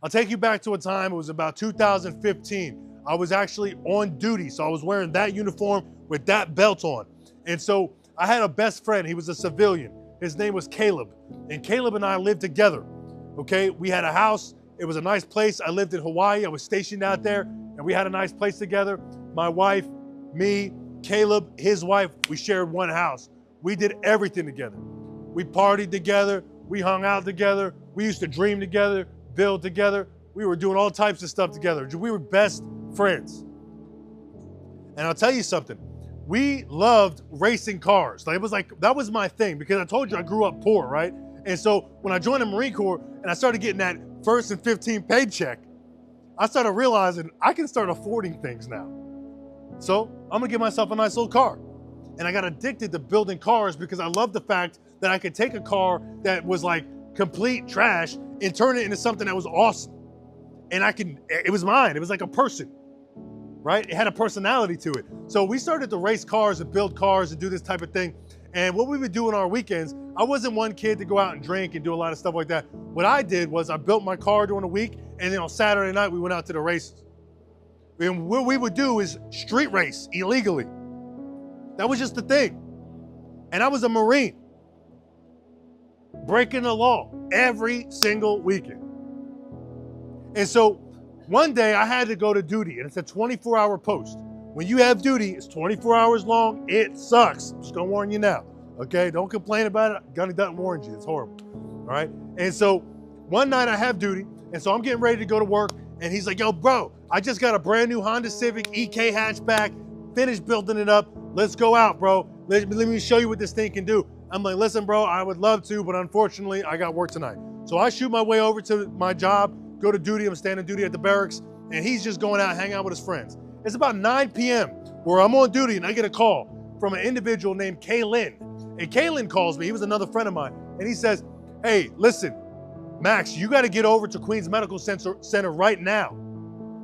I'll take you back to a time, it was about 2015. I was actually on duty, so I was wearing that uniform with that belt on. And so I had a best friend, he was a civilian. His name was Caleb. And Caleb and I lived together, okay? We had a house, it was a nice place. I lived in Hawaii, I was stationed out there, and we had a nice place together. My wife, me, Caleb, his wife, we shared one house. We did everything together. We partied together, we hung out together, we used to dream together, build together. We were doing all types of stuff together. We were best friends. And I'll tell you something, we loved racing cars. Like, it was like, that was my thing, because I told you I grew up poor, right? And so when I joined the Marine Corps and I started getting that first and 15th paycheck, I started realizing I can start affording things now. So I'm gonna get myself a nice little car. And I got addicted to building cars because I loved the fact that I could take a car that was like complete trash and turn it into something that was awesome. And it was mine, it was like a person, right? It had a personality to it. So we started to race cars and build cars and do this type of thing. And what we would do on our weekends, I wasn't one kid to go out and drink and do a lot of stuff like that. What I did was I built my car during the week, and then on Saturday night, we went out to the races. And what we would do is street race illegally. That was just the thing. And I was a Marine, breaking the law every single weekend. And so one day I had to go to duty, and it's a 24-hour post. When you have duty, it's 24 hours long, it sucks. I'm just gonna warn you now, okay? Don't complain about it. Gunny doesn't warn you, it's horrible, all right? And so one night I have duty, and so I'm getting ready to go to work, and he's like, yo, bro, I just got a brand new Honda Civic EK hatchback, finished building it up. Let's go out, bro. Let me show you what this thing can do. I'm like, listen, bro, I would love to, but unfortunately, I got work tonight. So I shoot my way over to my job, go to duty. I'm standing duty at the barracks, and he's just going out, hanging out with his friends. It's about 9 p.m. where I'm on duty, and I get a call from an individual named Kaylin. And Kaylin calls me, he was another friend of mine, and he says, hey, listen, Max, you gotta get over to Queens Medical Center right now,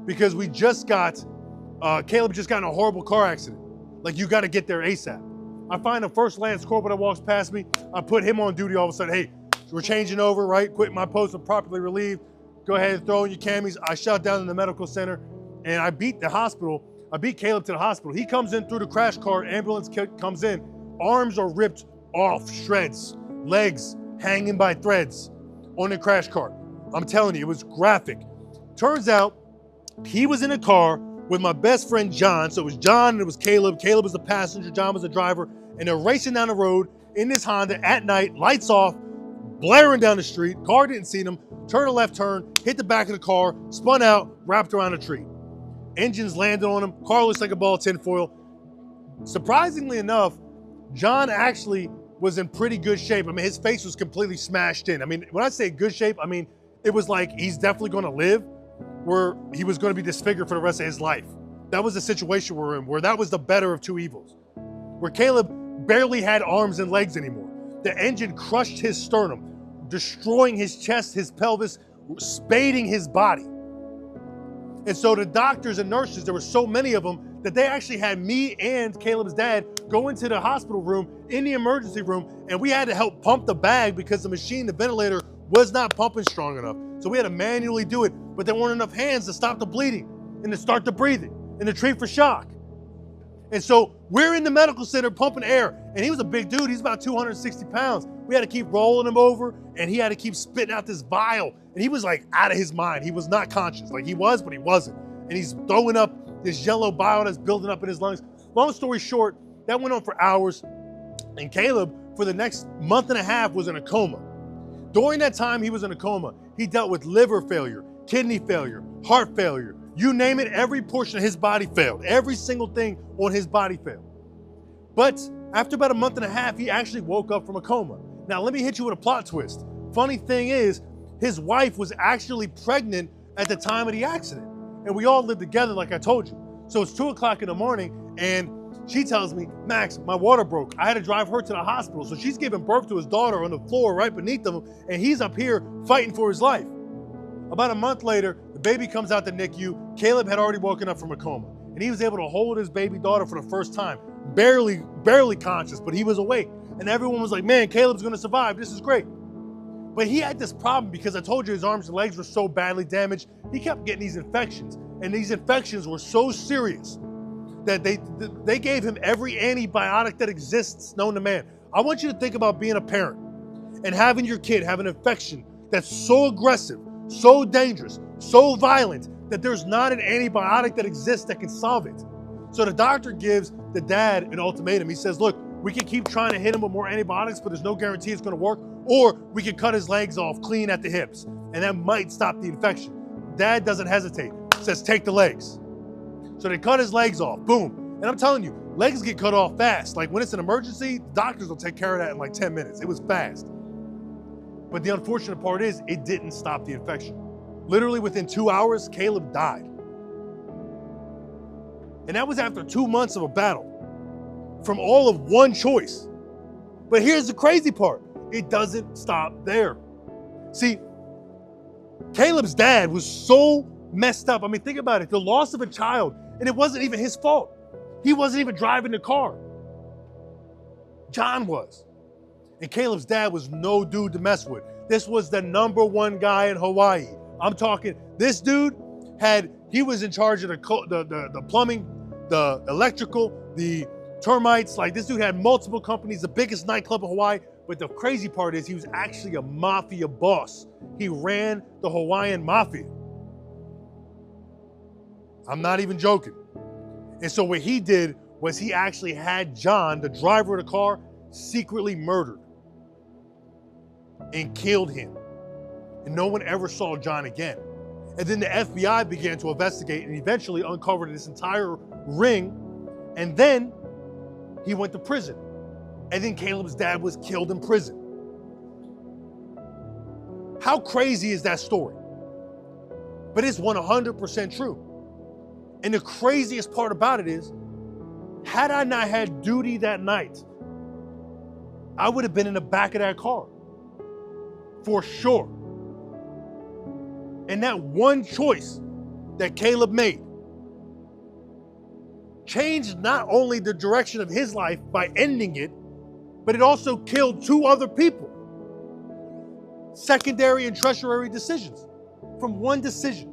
because we just got, Caleb just got in a horrible car accident. Like, you gotta get there ASAP. I find a first Lance Corporal that walks past me, I put him on duty all of a sudden. Hey, we're changing over, right? Quitting my post, I'm properly relieved. Go ahead and throw in your camis. I shot down in the medical center, and I beat the hospital. I beat Caleb to the hospital. He comes in through the crash car, ambulance comes in, arms are ripped off, shreds, legs hanging by threads on the crash car. I'm telling you, it was graphic. Turns out he was in a car with my best friend John. So it was John and it was Caleb. Caleb was the passenger, John was the driver, and they're racing down the road in this Honda at night, lights off, blaring down the street. Car didn't see them, turned a left turn, hit the back of the car, spun out, wrapped around a tree. Engines landed on him, car looks like a ball of tinfoil. Surprisingly enough, John actually was in pretty good shape. I mean, his face was completely smashed in. I mean, when I say good shape, I mean, it was like he's definitely gonna live, where he was gonna be disfigured for the rest of his life. That was the situation we're in, where that was the better of two evils. Where Caleb barely had arms and legs anymore. The engine crushed his sternum, destroying his chest, his pelvis, spading his body. And so the doctors and nurses, there were so many of them, that they actually had me and Caleb's dad go into the hospital room, in the emergency room, and we had to help pump the bag because the machine, the ventilator, was not pumping strong enough. So we had to manually do it, but there weren't enough hands to stop the bleeding and to start the breathing and to treat for shock. And so we're in the medical center pumping air, and he was a big dude, he's about 260 pounds. We had to keep rolling him over, and he had to keep spitting out this vial, and he was like out of his mind. He was not conscious, like he was, but he wasn't. And he's throwing up this yellow bile that's building up in his lungs. Long story short, that went on for hours, and Caleb, for the next month and a half, was in a coma. During that time he was in a coma, he dealt with liver failure, kidney failure, heart failure, you name it, every portion of his body failed. Every single thing on his body failed. But after about a month and a half, he actually woke up from a coma. Now, let me hit you with a plot twist. Funny thing is, his wife was actually pregnant at the time of the accident. And we all lived together, like I told you. So it's 2 o'clock in the morning, and she tells me, Max, my water broke. I had to drive her to the hospital. So she's giving birth to his daughter on the floor right beneath him, and he's up here fighting for his life. About a month later, the baby comes out the NICU. Caleb had already woken up from a coma, and he was able to hold his baby daughter for the first time. Barely conscious, but he was awake. And everyone was like, man, Caleb's gonna survive. This is great. But he had this problem because I told you his arms and legs were so badly damaged. He kept getting these infections. And these infections were so serious that they gave him every antibiotic that exists known to man. I want you to think about being a parent and having your kid have an infection that's so aggressive, so dangerous, so violent that there's not an antibiotic that exists that can solve it. So the doctor gives the dad an ultimatum. He says, look, we can keep trying to hit him with more antibiotics, but there's no guarantee it's going to work. Or we can cut his legs off clean at the hips, and that might stop the infection. Dad doesn't hesitate, says take the legs. So they cut his legs off, boom. And I'm telling you, legs get cut off fast. Like when it's an emergency, doctors will take care of that in like 10 minutes. It was fast. But the unfortunate part is it didn't stop the infection. Literally within 2 hours, Caleb died. And that was after 2 months of a battle from all of one choice. But here's the crazy part. It doesn't stop there. See, Caleb's dad was so messed up. I mean, think about it. The loss of a child, and it wasn't even his fault. He wasn't even driving the car. John was. And Caleb's dad was no dude to mess with. This was the #1 guy in Hawaii. I'm talking, this dude he was in charge of the plumbing, the electrical, the termites. Like this dude had multiple companies, the biggest nightclub in Hawaii. But the crazy part is he was actually a mafia boss. He ran the Hawaiian mafia. I'm not even joking. And so what he did was he actually had John, the driver of the car, secretly murdered and killed him. And no one ever saw John again. And then the FBI began to investigate and eventually uncovered this entire ring. And then he went to prison. And then Caleb's dad was killed in prison. How crazy is that story? But it's 100% true. And the craziest part about it is, had I not had duty that night, I would have been in the back of that car. For sure. And that one choice that Caleb made changed not only the direction of his life by ending it, but it also killed 2 other people. Secondary and tertiary decisions from one decision.